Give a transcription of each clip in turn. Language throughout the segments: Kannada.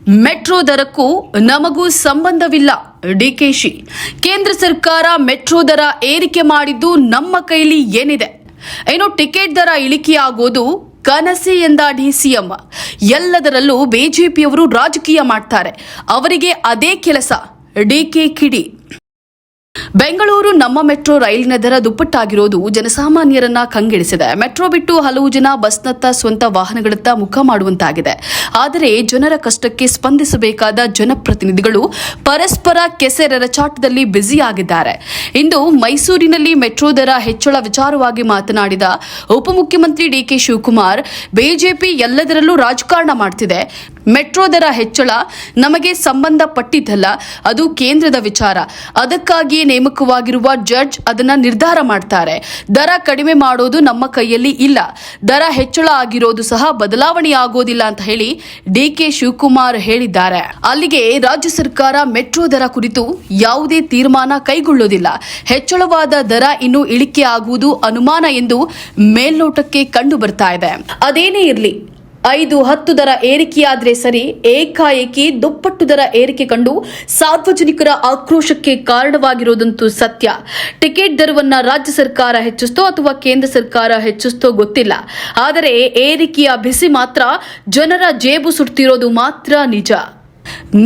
ಮೆಟ್ರೋ ದರಕ್ಕೂ ನಮಗೂ ಸಂಬಂಧವಿಲ್ಲ. ಡಿಕೆಶಿ. ಕೇಂದ್ರ ಸರ್ಕಾರ ಮೆಟ್ರೋ ದರ ಏರಿಕೆ ಮಾಡಿದ್ದು ನಮ್ಮ ಕೈಲಿ ಏನಿದೆ? ಏನು ಟಿಕೆಟ್ ದರ ಇಳಿಕೆಯಾಗೋದು ಕನಸೆ ಎಂದ ಡಿಸಿಎಂ. ಎಲ್ಲದರಲ್ಲೂ ಬಿಜೆಪಿಯವರು ರಾಜಕೀಯ ಮಾಡ್ತಾರೆ, ಅವರಿಗೆ ಅದೇ ಕೆಲಸ. ಡಿಕೆ ಕಿಡಿ. ಬೆಂಗಳೂರು ನಮ್ಮ ಮೆಟ್ರೋ ರೈಲಿನ ದರ ದುಪ್ಪಟ್ಟಾಗಿರೋದು ಜನಸಾಮಾನ್ಯರನ್ನ ಕಂಗೆಡಿಸಿದೆ. ಮೆಟ್ರೋ ಬಿಟ್ಟು ಹಲವು ಜನ ಬಸ್ನತ್ತ ಸ್ವಂತ ವಾಹನಗಳತ್ತ ಮುಖ ಮಾಡುವಂತಾಗಿದೆ. ಆದರೆ ಜನರ ಕಷ್ಟಕ್ಕೆ ಸ್ಪಂದಿಸಬೇಕಾದ ಜನಪ್ರತಿನಿಧಿಗಳು ಪರಸ್ಪರ ಕೆಸರೆರಚಾಟದಲ್ಲಿ ಬ್ಯುಸಿಯಾಗಿದ್ದಾರೆ. ಇಂದು ಮೈಸೂರಿನಲ್ಲಿ ಮೆಟ್ರೋ ದರ ಹೆಚ್ಚಳ ವಿಚಾರವಾಗಿ ಮಾತನಾಡಿದ ಉಪಮುಖ್ಯಮಂತ್ರಿ ಡಿಕೆ ಶಿವಕುಮಾರ್, ಬಿಜೆಪಿ ಎಲ್ಲದರಲ್ಲೂ ರಾಜಕಾರಣ ಮಾಡ್ತಿದೆ. ಮೆಟ್ರೋ ದರ ಹೆಚ್ಚಳ ನಮಗೆ ಸಂಬಂಧಪಟ್ಟಿದ್ದಲ್ಲ, ಅದು ಕೇಂದ್ರದ ವಿಚಾರ. ಅದಕ್ಕಾಗಿ ನೇಮಕವಾಗಿರುವ ಜಡ್ಜ್ ಅದನ್ನ ನಿರ್ಧಾರ ಮಾಡ್ತಾರೆ. ದರ ಕಡಿಮೆ ಮಾಡೋದು ನಮ್ಮ ಕೈಯಲ್ಲಿ ಇಲ್ಲ. ದರ ಹೆಚ್ಚಳ ಆಗಿರೋದು ಸಹ ಬದಲಾವಣೆಯಾಗೋದಿಲ್ಲ ಅಂತ ಹೇಳಿ ಡಿಕೆ ಶಿವಕುಮಾರ್ ಹೇಳಿದ್ದಾರೆ. ಅಲ್ಲಿಗೆ ರಾಜ್ಯ ಸರ್ಕಾರ ಮೆಟ್ರೋ ದರ ಕುರಿತು ಯಾವುದೇ ತೀರ್ಮಾನ ಕೈಗೊಳ್ಳೋದಿಲ್ಲ. ಹೆಚ್ಚಳವಾದ ದರ ಇನ್ನು ಇಳಿಕೆ ಆಗುವುದು ಅನುಮಾನ ಎಂದು ಮೇಲ್ನೋಟಕ್ಕೆ ಕಂಡು ಬರ್ತಾ ಇದೆ. ಅದೇನೇ ಇರಲಿ, 5-10 ದರ ಏರಿಕೆಯಾದ್ರೆ ಸರಿ, ಏಕಾಏಕಿ ದುಪ್ಪಟ್ಟು ದರ ಏರಿಕೆ ಕಂಡು ಸಾರ್ವಜನಿಕರ ಆಕ್ರೋಶಕ್ಕೆ ಕಾರಣವಾಗಿರೋದಂತೂ ಸತ್ಯ. ಟಿಕೆಟ್ ದರವನ್ನ ರಾಜ್ಯ ಸರ್ಕಾರ ಹೆಚ್ಚಿಸ್ತೋ ಅಥವಾ ಕೇಂದ್ರ ಸರ್ಕಾರ ಹೆಚ್ಚಿಸ್ತೋ ಗೊತ್ತಿಲ್ಲ, ಆದರೆ ಏರಿಕೆಯ ಬಿಸಿ ಮಾತ್ರ ಜನರ ಜೇಬು ಸುಡ್ತಿರೋದು ಮಾತ್ರ ನಿಜ.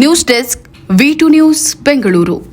News desk, V2 news, Bengaluru.